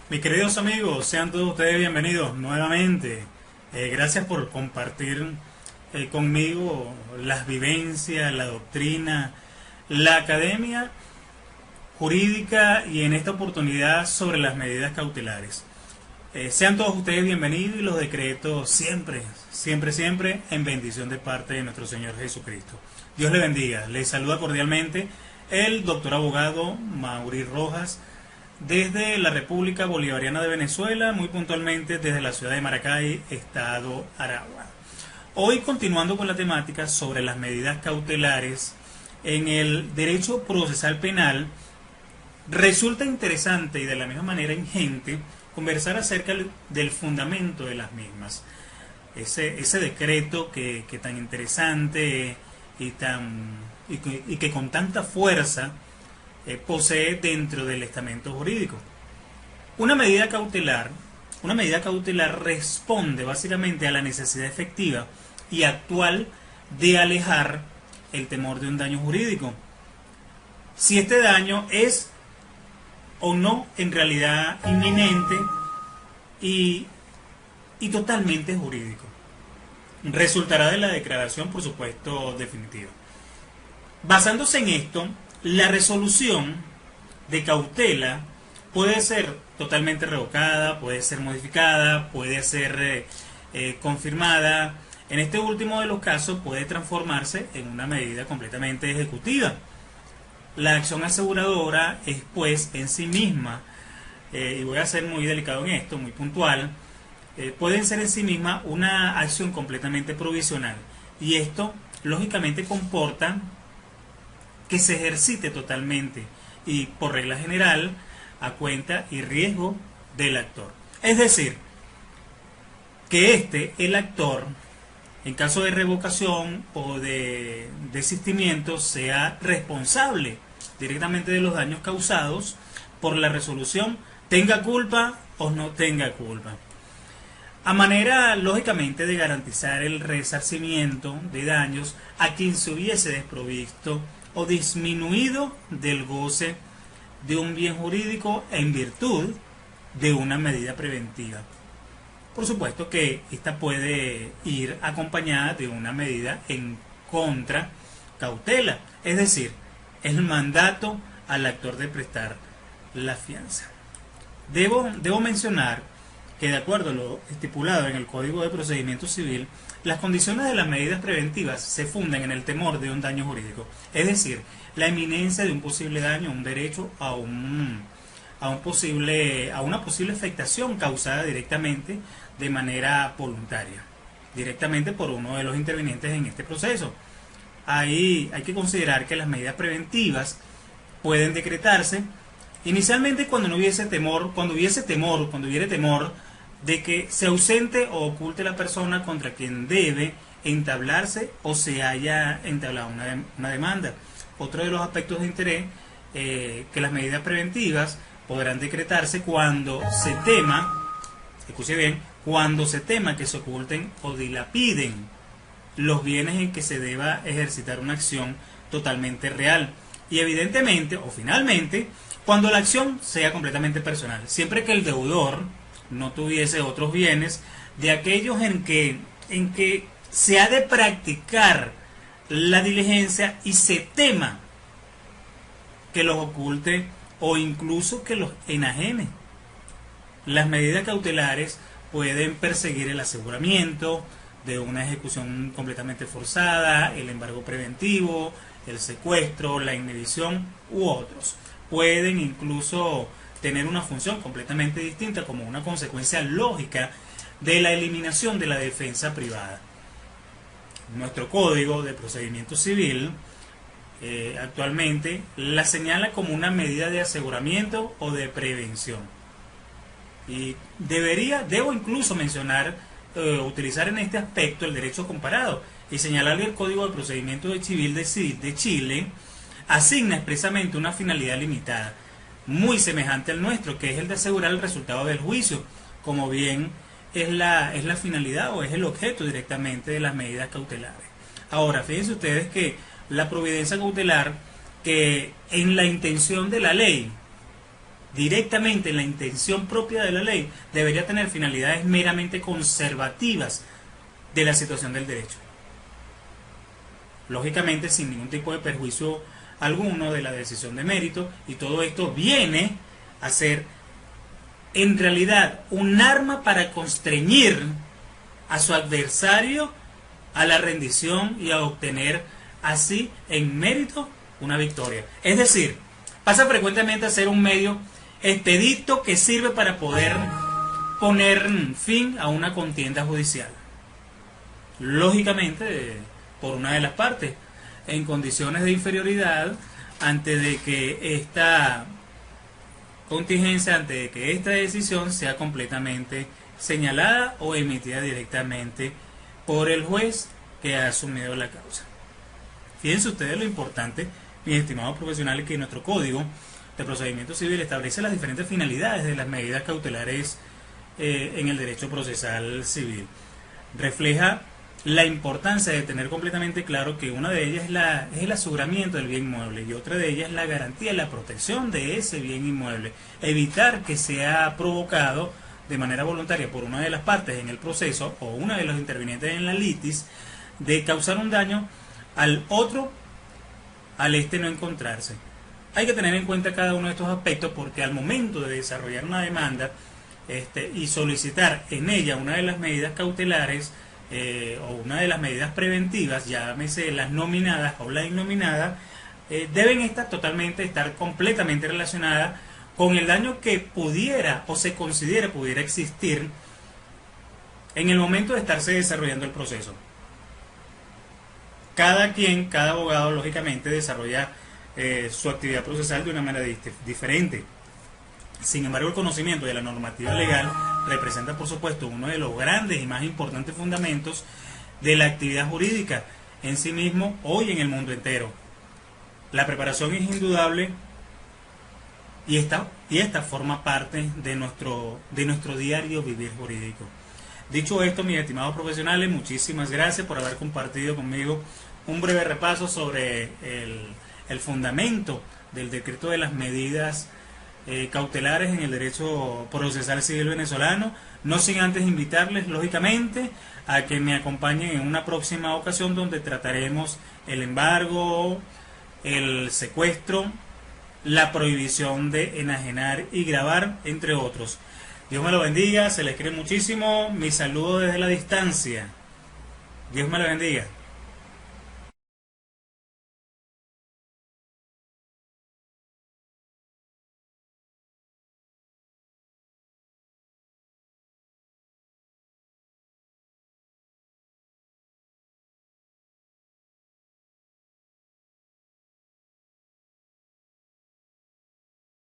Mis queridos amigos, sean todos ustedes bienvenidos nuevamente. Gracias por compartir conmigo las vivencias, la doctrina, la academia jurídica y en esta oportunidad sobre las medidas cautelares. Sean todos ustedes bienvenidos y los decretos siempre, siempre, siempre en bendición de parte de nuestro Señor Jesucristo. Dios le bendiga. Les saluda cordialmente el doctor abogado Maury Rojas, desde la República Bolivariana de Venezuela, muy puntualmente desde la ciudad de Maracay, estado Aragua. Hoy continuando con la temática sobre las medidas cautelares en el derecho procesal penal, resulta interesante y de la misma manera ingente conversar acerca del fundamento de las mismas. Ese decreto que tan interesante y que con tanta fuerza posee dentro del estamento jurídico. Una medida cautelar responde básicamente a la necesidad efectiva y actual de alejar el temor de un daño jurídico. Si este daño es o no en realidad inminente y totalmente jurídico, resultará de la declaración, por supuesto, definitiva. Basándose en esto, la resolución de cautela puede ser totalmente revocada, puede ser modificada, puede ser confirmada. En este último de los casos puede transformarse en una medida completamente ejecutiva. La acción aseguradora es pues en sí misma, y voy a ser muy delicado en esto, muy puntual, pueden ser en sí misma una acción completamente provisional. Y esto lógicamente comporta que se ejercite totalmente y por regla general a cuenta y riesgo del actor. Es decir, que el actor, en caso de revocación o de desistimiento, sea responsable directamente de los daños causados por la resolución, tenga culpa o no tenga culpa. A manera, lógicamente, de garantizar el resarcimiento de daños a quien se hubiese desprovisto o disminuido del goce de un bien jurídico en virtud de una medida preventiva. Por supuesto que esta puede ir acompañada de una medida en contra cautela, es decir, el mandato al actor de prestar la fianza. Debo mencionar que de acuerdo a lo estipulado en el Código de Procedimiento Civil, las condiciones de las medidas preventivas se fundan en el temor de un daño jurídico, es decir, la inminencia de un posible daño a un derecho a una posible afectación causada directamente de manera voluntaria, directamente por uno de los intervinientes en este proceso. Ahí hay que considerar que las medidas preventivas pueden decretarse inicialmente cuando hubiere temor de que se ausente o oculte la persona contra quien debe entablarse o se haya entablado una demanda. Otro de los aspectos de interés que las medidas preventivas podrán decretarse cuando se tema, escuche bien, cuando se tema que se oculten o dilapiden los bienes en que se deba ejercitar una acción totalmente real. Y evidentemente, o finalmente, cuando la acción sea completamente personal, siempre que el deudor no tuviese otros bienes de aquellos en que se ha de practicar la diligencia y se tema que los oculte o incluso que los enajene. Las medidas cautelares pueden perseguir el aseguramiento de una ejecución completamente forzada, el embargo preventivo, el secuestro, la inhibición u otros. Pueden incluso tener una función completamente distinta como una consecuencia lógica de la eliminación de la defensa privada. Nuestro Código de Procedimiento Civil actualmente la señala como una medida de aseguramiento o de prevención. Y debo incluso mencionar, utilizar en este aspecto el derecho comparado y señalar que el Código de Procedimiento Civil de Chile asigna expresamente una finalidad limitada, muy semejante al nuestro, que es el de asegurar el resultado del juicio, como bien es la finalidad o es el objeto directamente de las medidas cautelares. Ahora, fíjense ustedes que la providencia cautelar, que en la intención de la ley directamente en la intención propia de la ley, debería tener finalidades meramente conservativas de la situación del derecho. Lógicamente sin ningún tipo de perjuicio alguno de la decisión de mérito, y todo esto viene a ser en realidad un arma para constreñir a su adversario a la rendición y a obtener así en mérito una victoria. Es decir, pasa frecuentemente a ser un medio expedito que sirve para poder poner fin a una contienda judicial. Lógicamente, por una de las partes, en condiciones de inferioridad, antes de que esta contingencia, antes de que esta decisión sea completamente señalada o emitida directamente por el juez que ha asumido la causa. Fíjense ustedes lo importante, mis estimados profesionales, que nuestro Código de Procedimiento Civil establece las diferentes finalidades de las medidas cautelares en el derecho procesal civil. Refleja la importancia de tener completamente claro que una de ellas es el aseguramiento del bien inmueble, y otra de ellas es la garantía y la protección de ese bien inmueble. Evitar que sea provocado de manera voluntaria por una de las partes en el proceso o una de los intervinientes en la litis de causar un daño al otro al no encontrarse. Hay que tener en cuenta cada uno de estos aspectos, porque al momento de desarrollar una demanda y solicitar en ella una de las medidas cautelares o una de las medidas preventivas, llámese las nominadas o la innominada, deben estar completamente relacionadas con el daño que pudiera o se considera pudiera existir en el momento de estarse desarrollando el proceso. Cada abogado lógicamente desarrolla su actividad procesal de una manera diferente. Sin embargo, el conocimiento de la normativa legal representa, por supuesto, uno de los grandes y más importantes fundamentos de la actividad jurídica en sí mismo, hoy en el mundo entero. La preparación es indudable y esta forma parte de nuestro diario vivir jurídico. Dicho esto, mis estimados profesionales, muchísimas gracias por haber compartido conmigo un breve repaso sobre el fundamento del decreto de las medidas cautelares en el derecho procesal civil venezolano. No sin antes invitarles, lógicamente, a que me acompañen en una próxima ocasión donde trataremos el embargo, el secuestro, la prohibición de enajenar y grabar, entre otros. Dios me lo bendiga, se les quiere muchísimo, mi saludo desde la distancia. Dios me lo bendiga.